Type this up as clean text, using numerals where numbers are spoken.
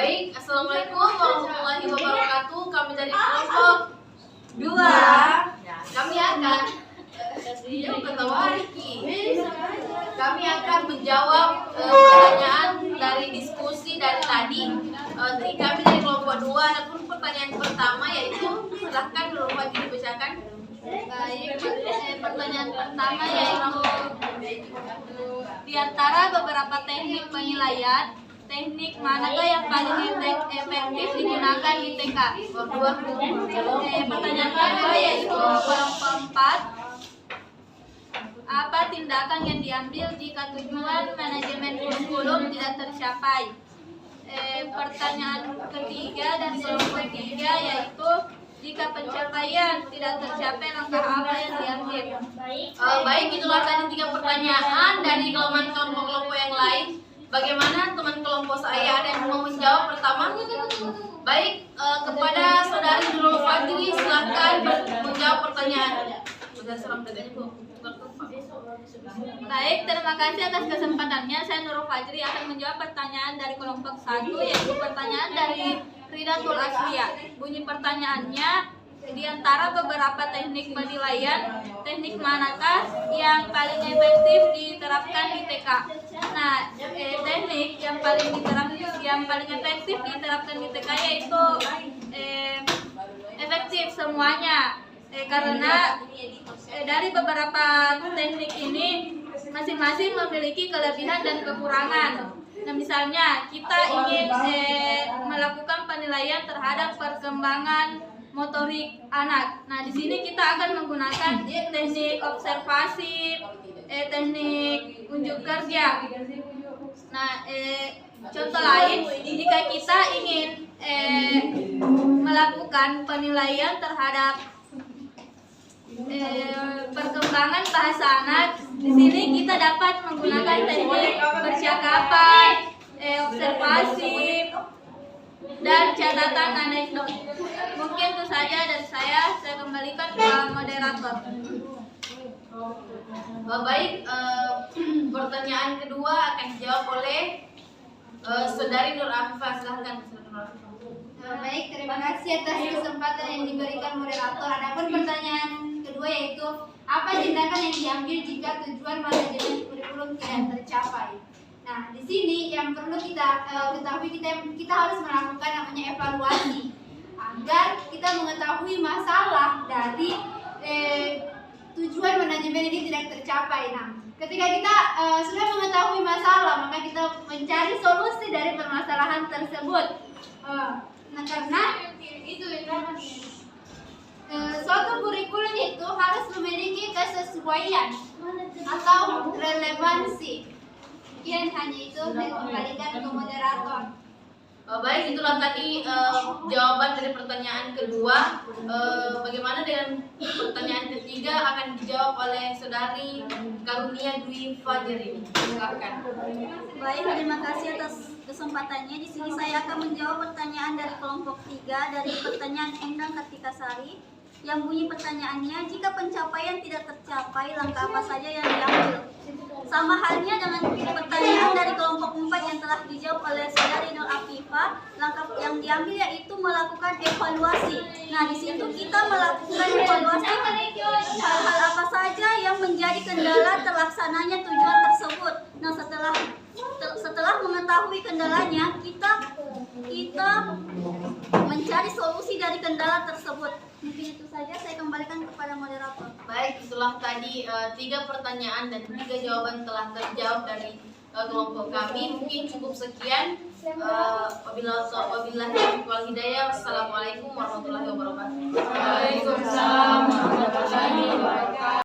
Baik, Assalamualaikum warahmatullahi wabarakatuh. Kami dari kelompok 2. Kami akan Kami akan menjawab pertanyaan dari diskusi dari tadi. Kami dari kelompok 2. Adapun pertanyaan pertama yaitu, silahkan dulu Pak dibacakan. Baik, pertanyaan pertama yaitu di antara beberapa teknik penilaian, teknik manakah yang paling efektif digunakan di TK? Pertanyaan kedua yaitu kelompok 4. Apa tindakan yang diambil jika tujuan manajemen kurikulum tidak tercapai? Pertanyaan ketiga dari kelompok 3 yaitu jika pencapaian tidak tercapai, langkah apa yang diambil? Baik, itulah tadi 3 pertanyaan dari kelompok-kelompok yang lain. Bagaimana teman kelompok saya, ada yang mau menjawab pertama? Baik, kepada saudari Nurul Fajri, silakan menjawab pertanyaan. Baik, terima kasih atas kesempatannya. Saya Nurul Fajri akan menjawab pertanyaan dari kelompok 1, yaitu pertanyaan dari Ridatul Aslia. Bunyi pertanyaannya, di antara beberapa teknik penilaian, teknik manakah yang paling efektif diterapkan di TK? Nah, teknik yang paling efektif diterapkan di TK yaitu efektif semuanya. Karena dari beberapa teknik ini masing-masing memiliki kelebihan dan kekurangan. Nah, misalnya kita ingin melakukan penilaian terhadap perkembangan motorik anak. Nah, di sini kita akan menggunakan teknik observasi, teknik unjuk kerja. Nah, contoh lain, jika kita ingin melakukan penilaian terhadap perkembangan bahasa anak, di sini kita dapat menggunakan teknik percakapan, observasi, dan catatan anekdot. Mungkin itu saja dari saya kembalikan ke moderator. Baik, pertanyaan kedua akan dijawab oleh saudari Nur Afifah. Silahkan. Baik, terima kasih atas kesempatan yang diberikan moderator. Adapun pertanyaan kedua yaitu, apa tindakan yang diambil jika tujuan manajemen kurikulum tidak tercapai? Nah, di sini yang perlu kita ketahui, kita harus melakukan namanya evaluasi agar kita mengetahui masalah dari tujuan manajemen ini tidak tercapai. Nah, ketika kita sudah mengetahui masalah, maka kita mencari solusi dari permasalahan tersebut. Nah, karena itu suatu kurikulum itu harus memiliki kesesuaian atau relevansi. Sekian, hanya itu, saya kembalikan ke moderator. Baik, itulah tadi jawaban dari pertanyaan kedua. Bagaimana dengan pertanyaan ketiga akan dijawab oleh saudari Karunia Dwi Fajri. Silakan. Baik, terima kasih atas kesempatannya. Di sini saya akan menjawab pertanyaan dari kelompok 3 dari pertanyaan Endang Kartika Sari, yang bunyi pertanyaannya, jika pencapaian tidak tercapai, langkah apa saja yang diambil? Sama halnya dengan pertanyaan dari kelompok 4 yang telah dijawab oleh saudari Nur Afifah, langkah yang diambil yaitu melakukan evaluasi. Nah, di situ kita melakukan evaluasi hal-hal apa saja yang menjadi kendala terlaksananya tujuan tersebut. Nah, setelah mengetahui kendalanya, kita mencari solusi dari kendala tersebut. Mungkin itu saja, saya kembalikan kepada moderator. Baik, itulah tadi 3 pertanyaan dan 3 jawaban telah terjawab dari kelompok kami. Mungkin cukup sekian. Wabillahi wal hidayah. Wassalamualaikum warahmatullahi wabarakatuh. Waalaikumsalam warahmatullahi wabarakatuh.